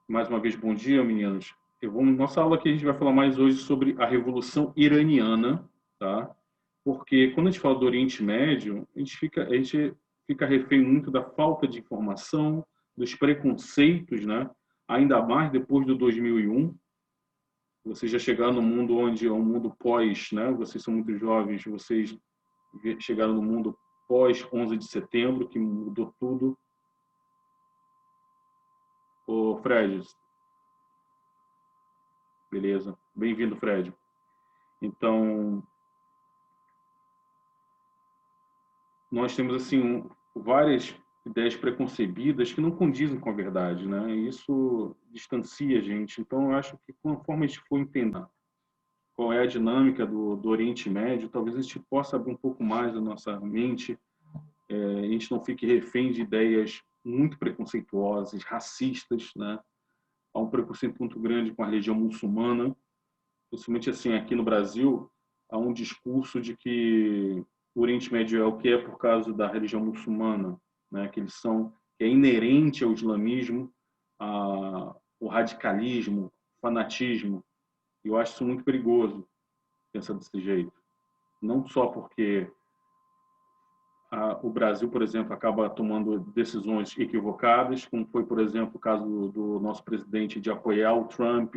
Mais uma vez, bom dia, meninos. Nossa aula aqui a gente vai falar mais hoje sobre a Revolução Iraniana, tá? Porque quando a gente fala do Oriente Médio, a gente fica refém muito da falta de informação, dos preconceitos, né? Ainda mais depois do 2001. Vocês já chegaram no mundo onde é um mundo pós, né? Vocês são muito jovens, vocês chegaram no mundo pós 11 de setembro, que mudou tudo. Ô, Fred, beleza. Bem-vindo, Fred. Então, nós temos assim várias ideias preconcebidas que não condizem com a verdade, né? E isso distancia a gente. Então, eu acho que conforme a gente for entender qual é a dinâmica do Oriente Médio, talvez a gente possa abrir um pouco mais a nossa mente, a gente não fique refém de ideias muito preconceituosas, racistas, né? Há um preconceito muito grande com a religião muçulmana, principalmente assim aqui no Brasil, há um discurso de que o Oriente Médio é o que é por causa da religião muçulmana, né? Que é inerente ao islamismo, o radicalismo, o fanatismo. E eu acho isso muito perigoso pensar desse jeito. Não só porque o Brasil, por exemplo, acaba tomando decisões equivocadas, como foi, por exemplo, o caso do nosso presidente de apoiar o Trump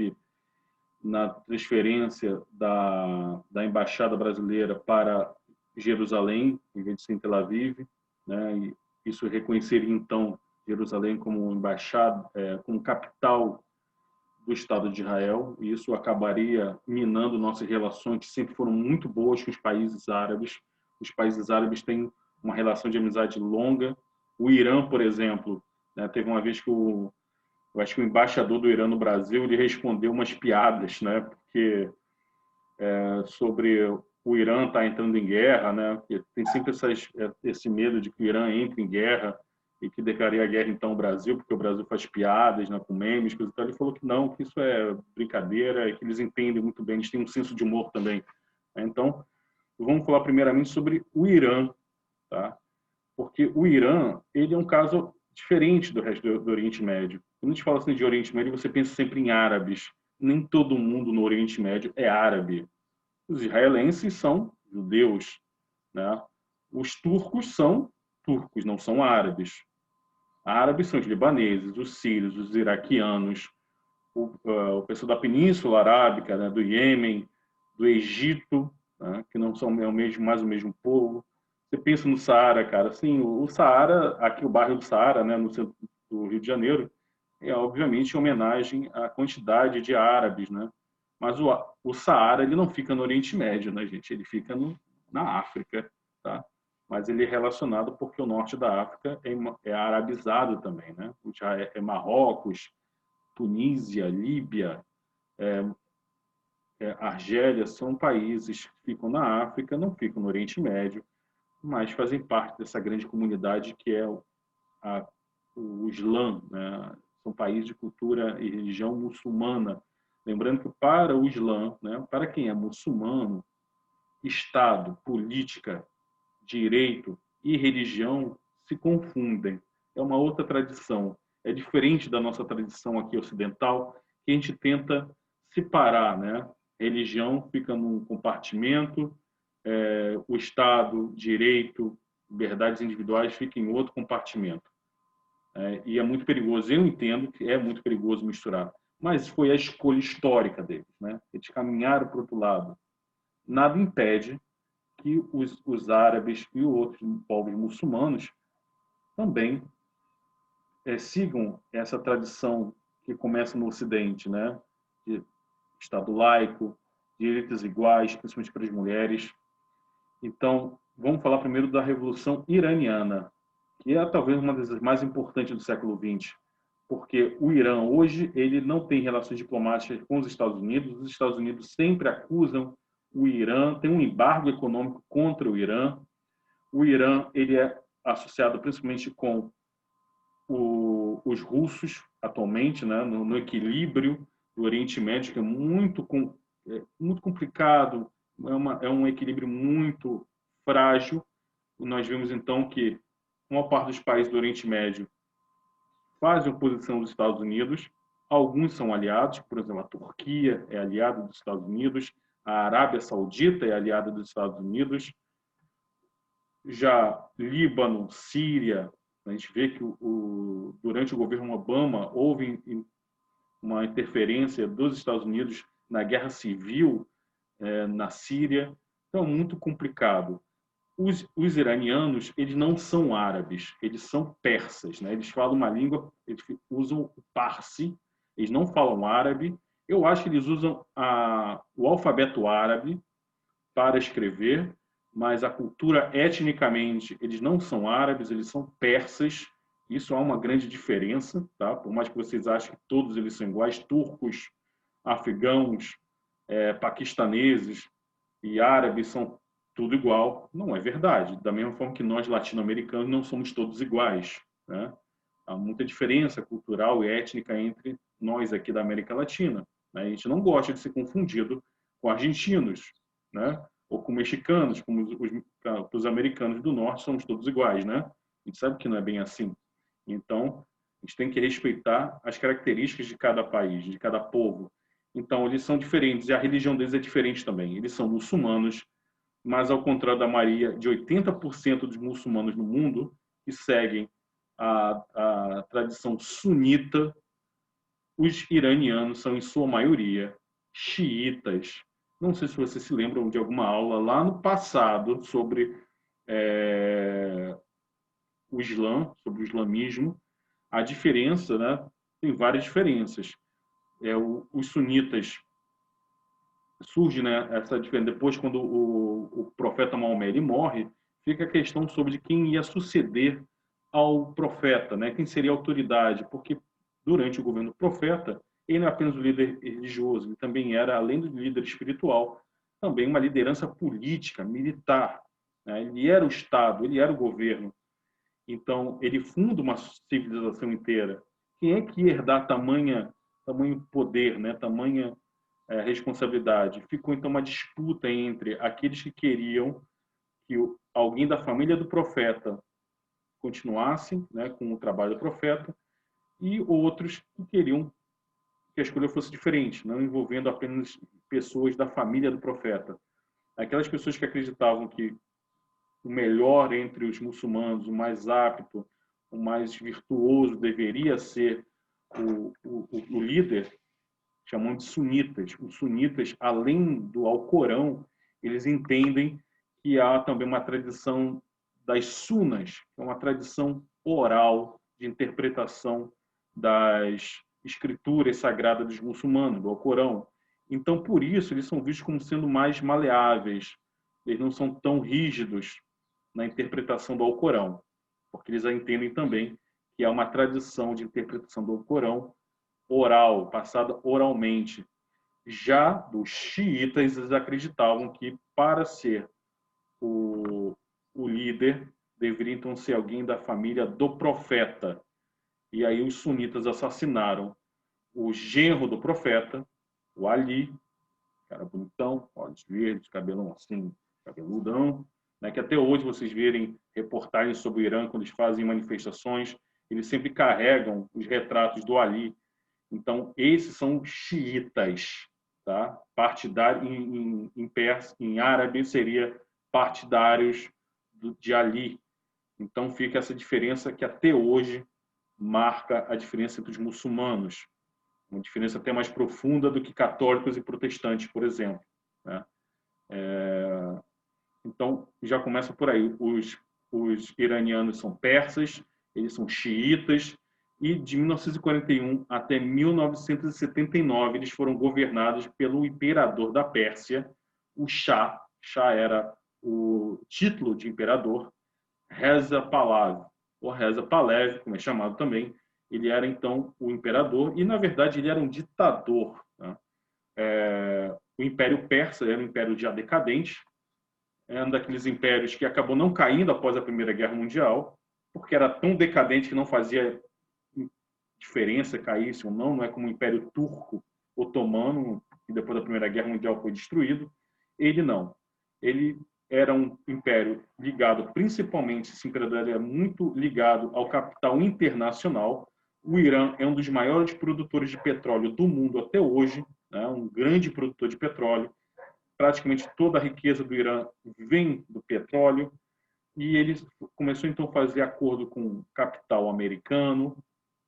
na transferência da embaixada brasileira para Jerusalém, em vez de ser em Tel Aviv, né? E isso reconheceria então Jerusalém como embaixada, como capital do Estado de Israel, e isso acabaria minando nossas relações que sempre foram muito boas com os países árabes. Os países árabes têm uma relação de amizade longa. O Irã, por exemplo, né, teve uma vez que eu acho que o embaixador do Irã no Brasil ele respondeu umas piadas, né? Porque sobre o Irã estar entrando em guerra, né? Porque tem sempre esse medo de que o Irã entre em guerra e que declararia a guerra então ao Brasil, porque o Brasil faz piadas, né, com memes, coisa e tal. Ele falou que não, que isso é brincadeira, que eles entendem muito bem, eles têm um senso de humor também. Então, vamos falar primeiramente sobre o Irã, tá? Porque o Irã, ele é um caso diferente do resto do Oriente Médio. Quando a gente fala assim de Oriente Médio, você pensa sempre em árabes. Nem todo mundo no Oriente Médio é árabe. Os israelenses são judeus, né? Os turcos são turcos, não são árabes. Árabes são os libaneses, os sírios, os iraquianos, o pessoal da Península Arábica, né? Do Iêmen, do Egito, né? Que não são mais o mesmo povo. Você pensa no Saara, cara, assim, o Saara, aqui o bairro do Saara, né, no centro do Rio de Janeiro, é obviamente em homenagem à quantidade de árabes, né? Mas o Saara ele não fica no Oriente Médio, né, gente? Ele fica na África, tá? Mas ele é relacionado porque o norte da África é arabizado também, né? Já é Marrocos, Tunísia, Líbia, Argélia, são países que ficam na África, não ficam no Oriente Médio, mas fazem parte dessa grande comunidade que é a, o Islã, né? São países de cultura e religião muçulmana. Lembrando que para o Islã, né, para quem é muçulmano, Estado, política, direito e religião se confundem. É uma outra tradição. É diferente da nossa tradição aqui ocidental, que a gente tenta separar, né? Religião fica num compartimento, o Estado, direito, liberdades individuais fica em outro compartimento. E é muito perigoso. Eu entendo que é muito perigoso misturar, mas foi a escolha histórica deles, né? Eles caminharam para o outro lado. Nada impede que os árabes e outros povos muçulmanos também sigam essa tradição que começa no Ocidente, né? De Estado laico, direitos iguais, principalmente para as mulheres. Então, vamos falar primeiro da Revolução Iraniana, que é talvez uma das mais importantes do século XX, porque o Irã hoje ele não tem relações diplomáticas com os Estados Unidos sempre acusam o Irã, tem um embargo econômico contra o Irã ele é associado principalmente com os russos atualmente, né, no equilíbrio do Oriente Médio, que é muito complicado, é um equilíbrio muito frágil. Nós vimos então que uma parte dos países do Oriente Médio fazem oposição aos Estados Unidos, Alguns são aliados, por exemplo, a Turquia é aliada dos Estados Unidos, a Arábia Saudita é aliada dos Estados Unidos, já Líbano, Síria, a gente vê que durante o governo Obama houve uma interferência dos Estados Unidos na guerra civil na Síria, então é muito complicado. Os iranianos, eles não são árabes, eles são persas, né? Eles falam uma língua, eles usam o Parsi, eles não falam árabe. Eu acho que eles usam o alfabeto árabe para escrever, mas a cultura, etnicamente, eles não são árabes, eles são persas. Isso há uma grande diferença, tá? Por mais que vocês achem que todos eles são iguais, turcos, afegãos, paquistaneses e árabes são tudo igual, não é verdade. Da mesma forma que nós, latino-americanos, não somos todos iguais, né? Há muita diferença cultural e étnica entre nós aqui da América Latina, né? A gente não gosta de ser confundido com argentinos, né? Ou com mexicanos, como os americanos do norte, somos todos iguais, né? A gente sabe que não é bem assim. Então, a gente tem que respeitar as características de cada país, de cada povo. Então, eles são diferentes e a religião deles é diferente também. Eles são muçulmanos, mas ao contrário da maioria de 80% dos muçulmanos no mundo que seguem a tradição sunita, os iranianos são, em sua maioria, xiitas. Não sei se vocês se lembram de alguma aula lá no passado sobre o Islã, sobre o islamismo. A diferença, né? Tem várias diferenças. Os sunitas surge, né, essa diferença. Depois, quando o profeta Maomé ele morre, fica a questão sobre quem ia suceder ao profeta, né? Quem seria a autoridade, porque durante o governo do profeta, ele não é apenas o líder religioso, ele também era, além do líder espiritual, também uma liderança política, militar, né? Ele era o Estado, ele era o governo. Então, ele funda uma civilização inteira. Quem é que ia herdar tamanho poder, né? Tamanha responsabilidade? Ficou, então, uma disputa entre aqueles que queriam que alguém da família do profeta continuasse, né, com o trabalho do profeta, e outros que queriam que a escolha fosse diferente, não envolvendo apenas pessoas da família do profeta. Aquelas pessoas que acreditavam que o melhor entre os muçulmanos, o mais apto, o mais virtuoso deveria ser o líder, chamam de sunitas. Os sunitas, além do Alcorão, eles entendem que há também uma tradição das sunas, que é uma tradição oral de interpretação das escrituras sagradas dos muçulmanos, do Alcorão. Então, por isso, eles são vistos como sendo mais maleáveis, eles não são tão rígidos na interpretação do Alcorão, porque eles entendem também que há uma tradição de interpretação do Alcorão oral, passada oralmente. Já dos xiitas, eles acreditavam que para ser o líder deveria então ser alguém da família do profeta. E aí os sunitas assassinaram o genro do profeta, o Ali, cara bonitão, olhos verdes, cabelão assim, cabeludão, né, que até hoje vocês verem reportagens sobre o Irã, quando eles fazem manifestações, eles sempre carregam os retratos do Ali. Então, esses são xiitas, tá? Partidário, em árabe seria partidários de Ali. Então, fica essa diferença que até hoje marca a diferença entre os muçulmanos. Uma diferença até mais profunda do que católicos e protestantes, por exemplo, né? Então, já começa por aí. Os iranianos são persas, eles são xiitas, e de 1941 até 1979 eles foram governados pelo imperador da Pérsia, o Shah. Shah era o título de imperador, Reza Pahlavi, ou Reza Pahlavi, como é chamado também. Ele era, então, o imperador, e, na verdade, ele era um ditador, né? O Império Persa era um império já decadente, é um daqueles impérios que acabou não caindo após a Primeira Guerra Mundial, porque era tão decadente que não fazia diferença caísse ou não, não é como o Império Turco Otomano, que depois da Primeira Guerra Mundial foi destruído. Ele não. Ele era um império ligado, principalmente, esse imperador era muito ligado ao capital internacional, O Irã é um dos maiores produtores de petróleo do mundo até hoje, né? Um grande produtor de petróleo. Praticamente toda a riqueza do Irã vem do petróleo. E ele começou então a fazer acordo com capital americano,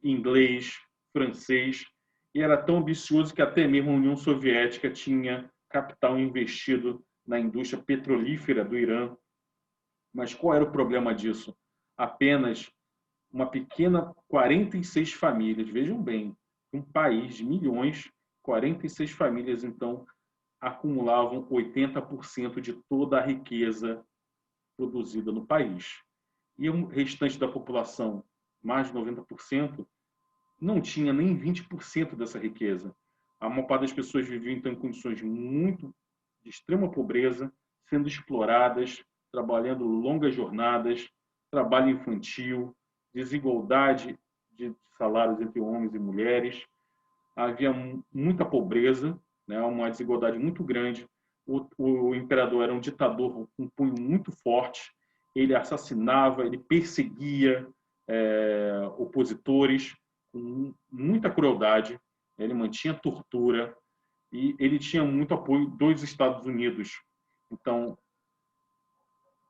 inglês, francês, e era tão ambicioso que até mesmo a União Soviética tinha capital investido na indústria petrolífera do Irã. Mas qual era o problema disso? Apenas uma pequena 46 famílias, vejam bem, um país de milhões, 46 famílias então acumulavam 80% de toda a riqueza produzida no país. E o restante da população, mais de 90%, não tinha nem 20% dessa riqueza. A maior parte das pessoas vivia então em condições muito de extrema pobreza, sendo exploradas, trabalhando longas jornadas, trabalho infantil, desigualdade de salários entre homens e mulheres. Havia muita pobreza, né, uma desigualdade muito grande. O imperador era um ditador com um punho muito forte. Ele assassinava, ele perseguia opositores com muita crueldade. Ele mantinha tortura e ele tinha muito apoio dos Estados Unidos. Então,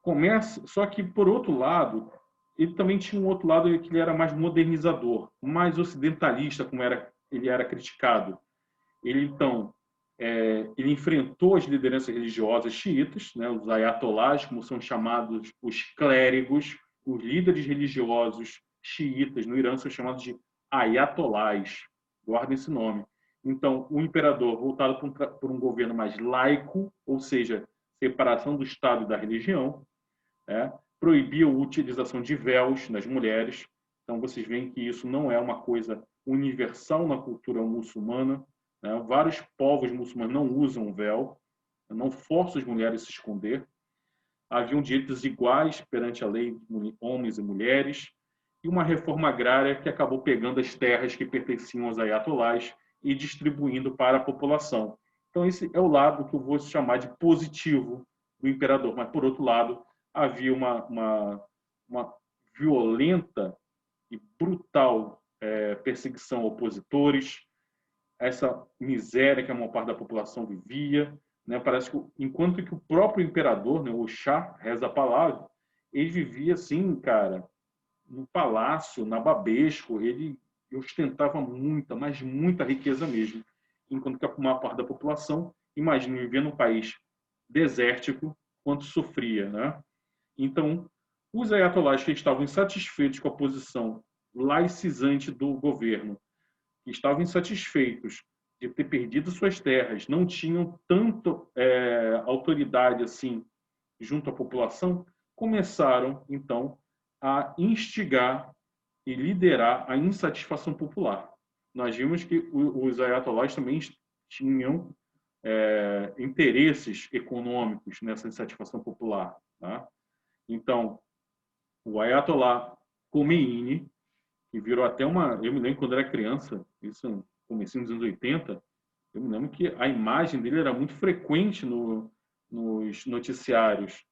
começa. Só que, por outro lado, ele também tinha um outro lado que ele era mais modernizador, mais ocidentalista, como ele era criticado. Ele, então, ele enfrentou as lideranças religiosas xiitas, né, os ayatolás, como são chamados os clérigos, os líderes religiosos xiitas no Irã são chamados de ayatolás. Guardem esse nome. Então, o imperador, voltado por um governo mais laico, ou seja, separação do Estado e da religião, proibia a utilização de véus nas mulheres. Então, vocês veem que isso não é uma coisa universal na cultura muçulmana. Vários povos muçulmanos não usam véu, não forçam as mulheres a se esconder. Haviam direitos iguais perante a lei de homens e mulheres, e uma reforma agrária que acabou pegando as terras que pertenciam aos ayatolás e distribuindo para a população. Então, esse é o lado que eu vou chamar de positivo do imperador. Mas, por outro lado, havia uma violenta e brutal perseguição a opositores, essa miséria que a maior parte da população vivia. Né? Parece que, enquanto que o próprio imperador, né, o Shah Reza Pahlavi, ele vivia assim, cara, no palácio, na Babesco, ele ostentava muita, mas muita riqueza mesmo. Enquanto que a maior parte da população, imagina, vivia num país desértico, quanto sofria. Né? Então, os ayatolás que estavam insatisfeitos com a posição laicizante do governo, que estavam insatisfeitos de ter perdido suas terras, não tinham tanto autoridade assim junto à população, começaram, então, a instigar e liderar a insatisfação popular. Nós vimos que os ayatolás também tinham interesses econômicos nessa insatisfação popular. Tá? Então, o ayatollah Khomeini, que virou até uma... Eu me lembro quando era criança, isso no comecinho dos anos 80, eu me lembro que a imagem dele era muito frequente nos noticiários,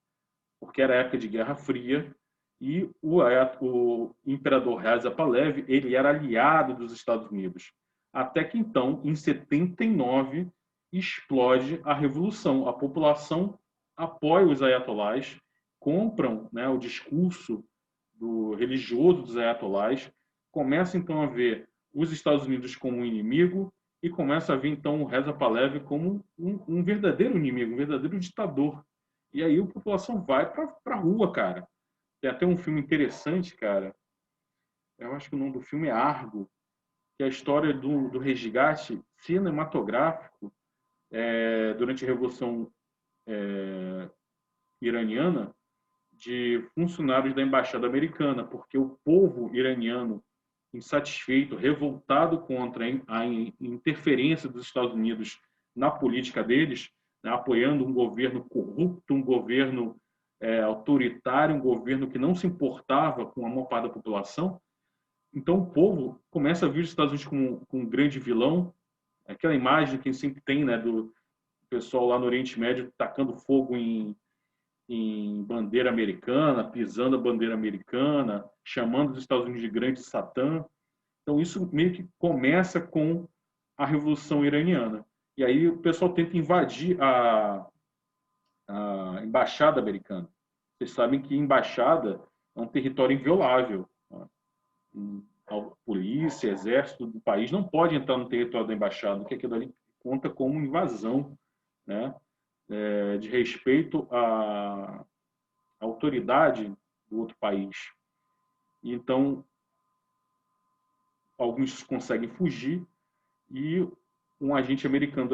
porque era época de Guerra Fria, e o imperador Reza Pahlavi, ele era aliado dos Estados Unidos. Até que então, em 79, explode a revolução. A população apoia os ayatolás, compram, né, o discurso religioso dos ayatolás, começa então a ver os Estados Unidos como um inimigo e começa a ver então o Reza Pahlavi como um verdadeiro inimigo, um verdadeiro ditador. E aí a população vai para a rua, cara. Tem até um filme interessante, cara. Eu acho que o nome do filme é Argo, que é a história do resgate cinematográfico durante a Revolução Iraniana de funcionários da Embaixada Americana, porque o povo iraniano insatisfeito, revoltado contra a interferência dos Estados Unidos na política deles, né, apoiando um governo corrupto, um governo autoritário, um governo que não se importava com a maior parte da população. Então o povo começa a ver os Estados Unidos como um grande vilão, aquela imagem que sempre tem, né, do pessoal lá no Oriente Médio tacando fogo em bandeira americana, pisando a bandeira americana, chamando os Estados Unidos de grande Satã. Então, isso meio que começa com a Revolução Iraniana. E aí o pessoal tenta invadir a embaixada americana. Vocês sabem que embaixada é um território inviolável. A polícia, exército do país não pode entrar no território da embaixada, porque aquilo ali conta como invasão, né? De respeito à autoridade do outro país. Então, alguns conseguem fugir e um agente americano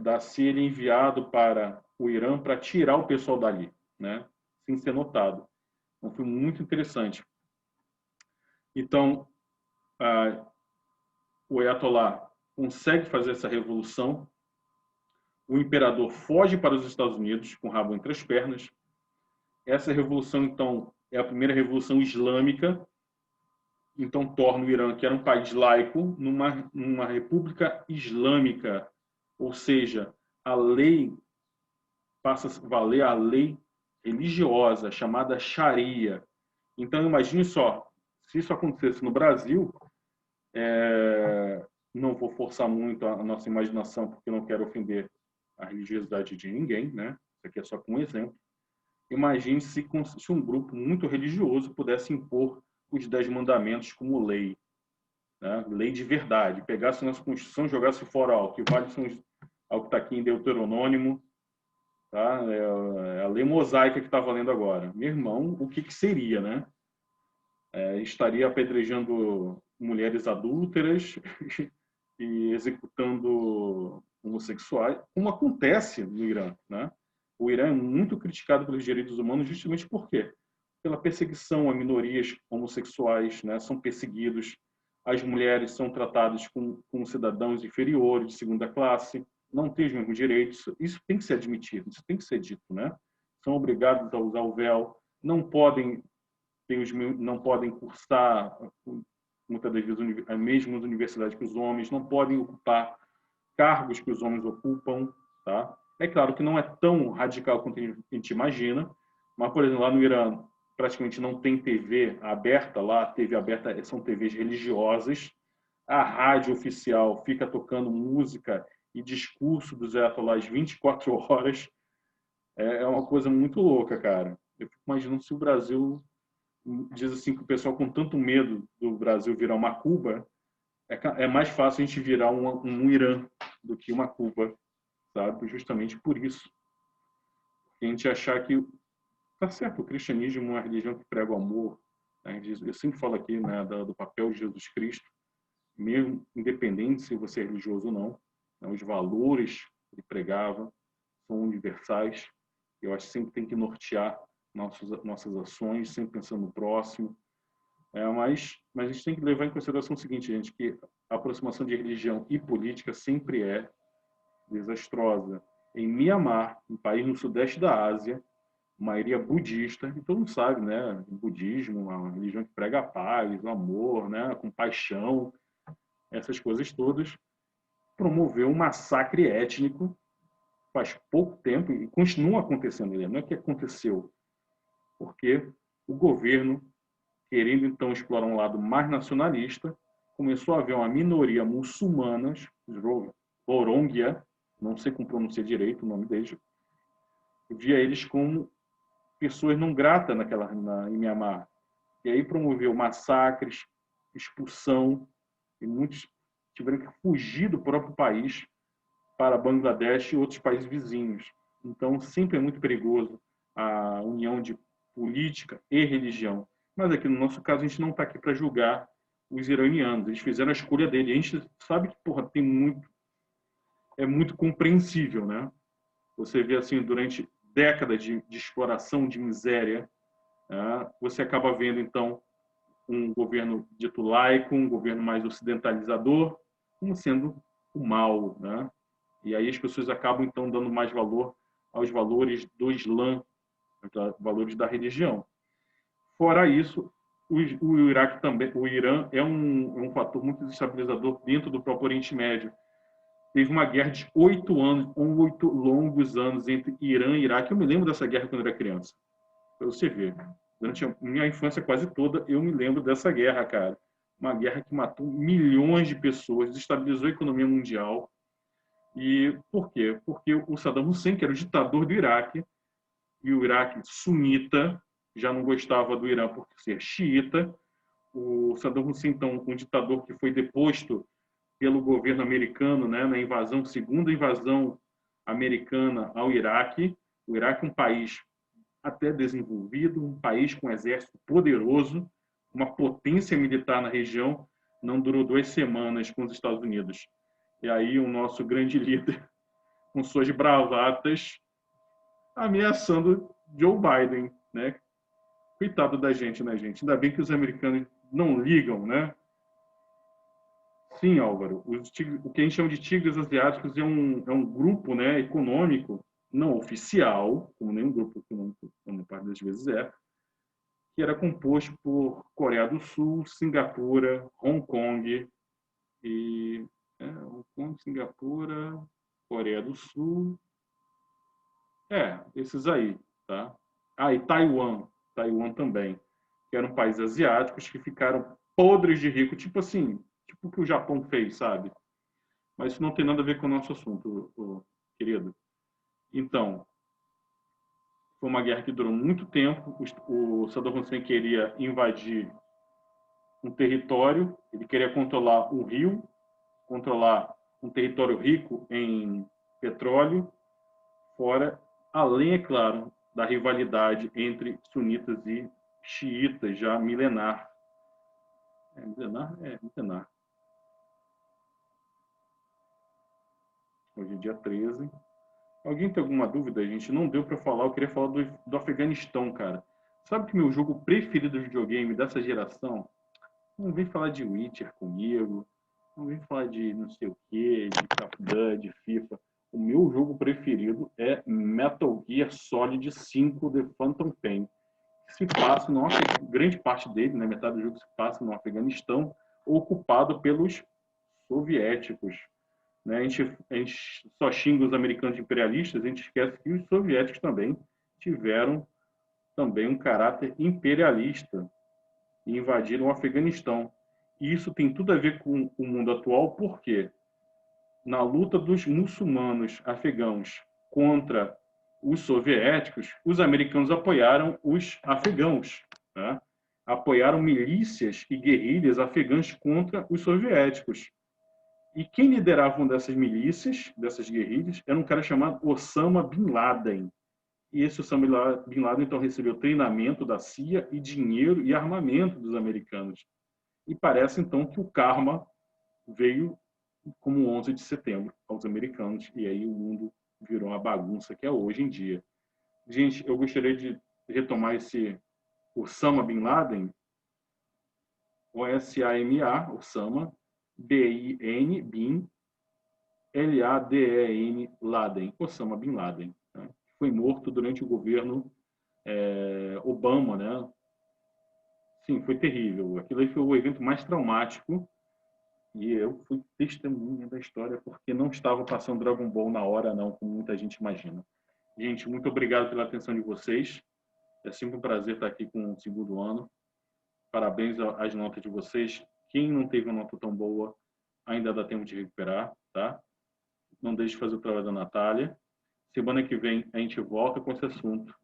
da CIA é enviado para o Irã para tirar o pessoal dali, né? Sem ser notado. Então, foi muito interessante. Então, o Ayatollah consegue fazer essa revolução, o imperador foge para os Estados Unidos com o rabo entre as pernas. Essa revolução, então, é a primeira revolução islâmica, então torna o Irã, que era um país laico, numa república islâmica, ou seja, a lei passa a valer a lei religiosa, chamada Sharia. Então, imagine só, se isso acontecesse no Brasil, não vou forçar muito a nossa imaginação, porque não quero ofender a religiosidade de ninguém, né? Isso aqui é só um exemplo. Imagine se um grupo muito religioso pudesse impor os 10 mandamentos como lei, né? Lei de verdade. Pegasse a nossa Constituição e jogasse fora ao que vale ao que está aqui em Deuteronômio, tá? É a lei mosaica que está valendo agora. Meu irmão, o que seria, né? Estaria apedrejando mulheres adúlteras e executando homossexuais, como acontece no Irã, né? O Irã é muito criticado pelos direitos humanos justamente por quê? Pela perseguição a minorias homossexuais, né? São perseguidos, as mulheres são tratadas como cidadãos inferiores, de segunda classe, não têm os mesmos direitos. Isso tem que ser admitido, isso tem que ser dito, né? São obrigados a usar o véu, não podem cursar muitas das vezes as mesmas universidades que os homens, não podem ocupar cargos que os homens ocupam, tá? É claro que não é tão radical quanto a gente imagina, mas, por exemplo, lá no Irã, praticamente não tem TV aberta lá, TV aberta são TVs religiosas, a rádio oficial fica tocando música e discurso dos ayatollahs 24 horas, é uma coisa muito louca, cara. Eu fico imaginando se o Brasil diz assim que o pessoal com tanto medo do Brasil virar uma Cuba, é mais fácil a gente virar um Irã do que uma Cuba, sabe? Justamente por isso. A gente achar que tá certo, o cristianismo é uma religião que prega o amor, né? Eu sempre falo aqui, né, do papel de Jesus Cristo, mesmo independente se você é religioso ou não, né, os valores que ele pregava são universais. Eu acho que sempre tem que nortear nossas ações, sempre pensando no próximo. Mas a gente tem que levar em consideração o seguinte, gente, que a aproximação de religião e política sempre é desastrosa. Em Mianmar, um país no sudeste da Ásia, maioria budista, e todo mundo sabe, né? O budismo, uma religião que prega a paz, o amor, né? A compaixão, essas coisas todas, promoveu um massacre étnico faz pouco tempo e continua acontecendo. Não é que aconteceu, porque o governo, querendo então explorar um lado mais nacionalista, começou a haver uma minoria muçulmana, Rohingya, não sei como pronunciar direito o nome deles, via eles como pessoas não gratas em Mianmar. E aí promoveu massacres, expulsão, e muitos tiveram que fugir do próprio país para Bangladesh e outros países vizinhos. Então, sempre é muito perigoso a união de política e religião. Mas aqui no nosso caso, a gente não está aqui para julgar os iranianos. Eles fizeram a escolha dele. A gente sabe que, porra, é muito compreensível, né? Você vê assim, durante décadas de exploração, de miséria, você acaba vendo, então, um governo dito laico, um governo mais ocidentalizador, como sendo o mal, né? E aí as pessoas acabam, então, dando mais valor aos valores do Islã, aos valores da religião. Fora isso, o Iraque também, o Irã é um fator muito desestabilizador dentro do próprio Oriente Médio. Teve uma guerra de 8 anos, 8 longos anos entre Irã e Iraque. Eu me lembro dessa guerra quando eu era criança. Para você ver. Durante a minha infância quase toda, eu me lembro dessa guerra, cara. uma guerra que matou milhões de pessoas, desestabilizou a economia mundial. E por quê? Porque o Saddam Hussein, que era o ditador do Iraque, e o Iraque sunita, já não gostava do Irã por ser xiita. O Saddam Hussein, então, um ditador que foi deposto pelo governo americano, né, na invasão, segunda invasão americana ao Iraque. O Iraque é um país até desenvolvido, um país com um exército poderoso, uma potência militar na região, não durou 2 semanas com os Estados Unidos. E aí o nosso grande líder, com suas bravatas, ameaçando Joe Biden, né? Coitado da gente, né, gente? Ainda bem que os americanos não ligam, né? Sim, Álvaro. O que a gente chama de tigres asiáticos é um grupo, né, econômico não oficial, como nenhum grupo econômico, como parte das vezes que era composto por Coreia do Sul, Singapura, Hong Kong e Hong Kong, Singapura, Coreia do Sul, esses aí, tá? Ah, e Taiwan também, que eram países asiáticos que ficaram podres de rico, tipo assim, tipo o que o Japão fez, sabe? Mas isso não tem nada a ver com o nosso assunto, querido. Então, foi uma guerra que durou muito tempo. O Saddam Hussein queria invadir um território, ele queria controlar um rio, controlar um território rico em petróleo, fora, além, é claro, da rivalidade entre sunitas e xiitas, já milenar. Milenar? Milenar. Hoje é dia 13. Alguém tem alguma dúvida? A gente não deu para falar. Eu queria falar do Afeganistão, cara. Sabe que meu jogo preferido de videogame dessa geração? Não vem falar de Witcher comigo. Não vem falar de não sei o que, de Call of Duty, de FIFA. O meu jogo preferido é Metal Gear Solid 5 The Phantom Pain. Que se passa, grande parte dele, né, metade do jogo se passa no Afeganistão, ocupado pelos soviéticos. Né? A gente só xinga os americanos imperialistas, a gente esquece que os soviéticos também tiveram também um caráter imperialista e invadiram o Afeganistão. E isso tem tudo a ver com o mundo atual, porque na luta dos muçulmanos afegãos contra os soviéticos, os americanos apoiaram os afegãos, né? Apoiaram milícias e guerrilhas afegãs contra os soviéticos. E quem liderava uma dessas milícias, dessas guerrilhas, era um cara chamado Osama Bin Laden. E esse Osama Bin Laden, então, recebeu treinamento da CIA e dinheiro e armamento dos americanos. E parece, então, que o karma veio como 11 de setembro aos americanos. E aí o mundo virou uma bagunça que é hoje em dia. Gente, eu gostaria de retomar esse Osama Bin Laden, O-S-A-M-A, Osama, B-I-N, Bin, L-A-D-E-N, Laden, Osama Bin Laden, né? Foi morto durante o governo Obama, né? Sim, foi terrível. Aquilo aí foi o evento mais traumático e eu fui testemunha da história porque não estava passando Dragon Ball na hora, não, como muita gente imagina. Gente, muito obrigado pela atenção de vocês. É sempre um prazer estar aqui com o segundo ano. Parabéns às notas de vocês. Quem não teve uma nota tão boa, ainda dá tempo de recuperar, tá? Não deixe de fazer o trabalho da Natália. Semana que vem a gente volta com esse assunto.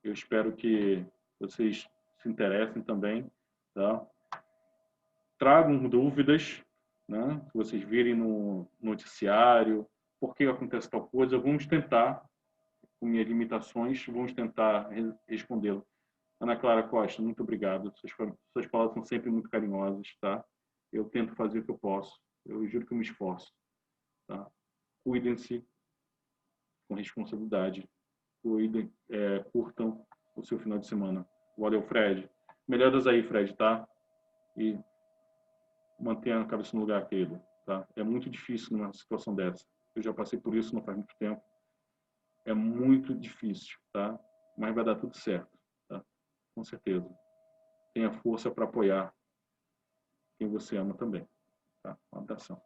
Eu espero que vocês se interessem também, tá? Tragam dúvidas, né? Se vocês virem no noticiário, por que acontece tal coisa, vamos tentar, com minhas limitações, vamos tentar respondê-lo. Ana Clara Costa, muito obrigado. Suas palavras são sempre muito carinhosas, tá? Eu tento fazer o que eu posso. Eu juro que eu me esforço, tá? Cuidem-se com responsabilidade. Cuidem, curtam o seu final de semana. Valeu, Fred. Melhoras aí, Fred, tá? E mantenha a cabeça no lugar, querido, tá? É muito difícil numa situação dessa. Eu já passei por isso não faz muito tempo. É muito difícil, tá? Mas vai dar tudo certo, tá? Com certeza. Tenha força para apoiar quem você ama também, tá? Um abração.